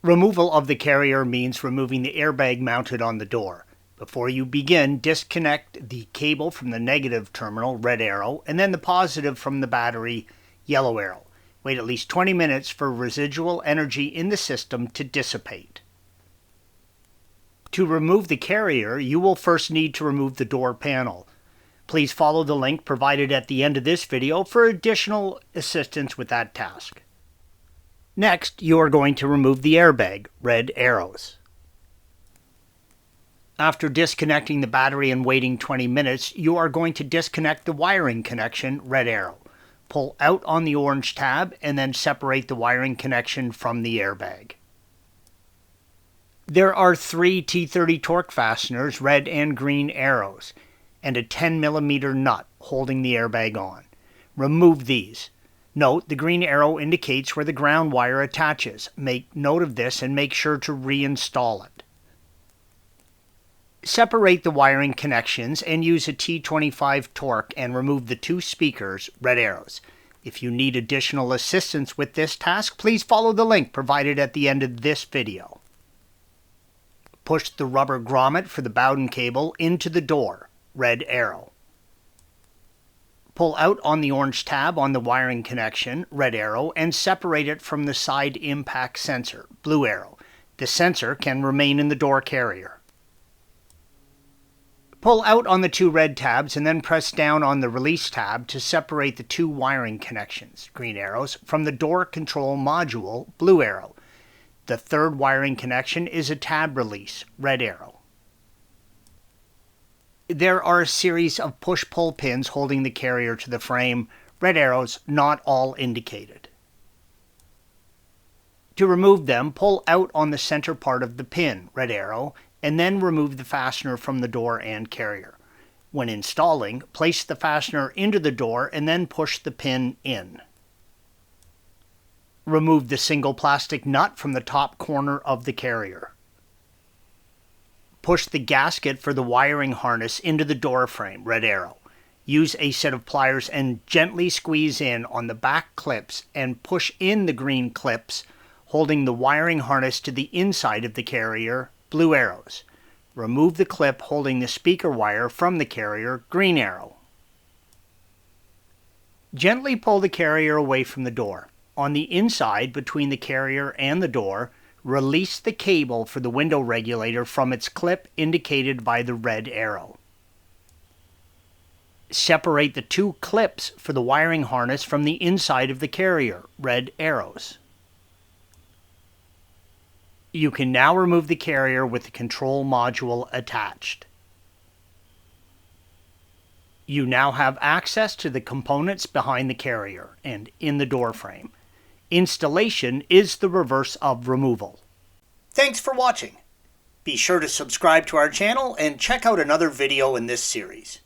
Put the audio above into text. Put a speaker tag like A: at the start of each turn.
A: Removal of the carrier means removing the airbag mounted on the door. Before you begin, disconnect the cable from the negative terminal, red arrow, and then the positive from the battery, yellow arrow. Wait at least 20 minutes for residual energy in the system to dissipate. To remove the carrier, you will first need to remove the door panel. Please follow the link provided at the end of this video for additional assistance with that task. Next, you are going to remove the airbag, red arrows. After disconnecting the battery and waiting 20 minutes, you are going to disconnect the wiring connection, red arrow. Pull out on the orange tab and then separate the wiring connection from the airbag. There are 3 T30 Torx fasteners, red and green arrows, and a 10mm nut holding the airbag on. Remove these. Note, the green arrow indicates where the ground wire attaches. Make note of this and make sure to reinstall it. Separate the wiring connections and use a T25 Torx and remove the 2 speakers, red arrows. If you need additional assistance with this task, please follow the link provided at the end of this video. Push the rubber grommet for the Bowden cable into the door, red arrow. Pull out on the orange tab on the wiring connection, red arrow, and separate it from the side impact sensor, blue arrow. The sensor can remain in the door carrier. Pull out on the 2 red tabs and then press down on the release tab to separate the 2 wiring connections, green arrows, from the door control module, blue arrow. The 3rd wiring connection is a tab release, red arrow. There are a series of push-pull pins holding the carrier to the frame, red arrows, not all indicated. To remove them, pull out on the center part of the pin, red arrow, and then remove the fastener from the door and carrier. When installing, place the fastener into the door and then push the pin in. Remove the single plastic nut from the top corner of the carrier. Push the gasket for the wiring harness into the door frame, red arrow. Use a set of pliers and gently squeeze in on the back clips and push in the green clips, holding the wiring harness to the inside of the carrier, blue arrows. Remove the clip holding the speaker wire from the carrier, green arrow. Gently pull the carrier away from the door. On the inside, between the carrier and the door, release the cable for the window regulator from its clip indicated by the red arrow. Separate the 2 clips for the wiring harness from the inside of the carrier, red arrows. You can now remove the carrier with the control module attached. You now have access to the components behind the carrier and in the door frame. Installation is the reverse of removal. Thanks for watching. Be sure to subscribe to our channel and check out another video in this series.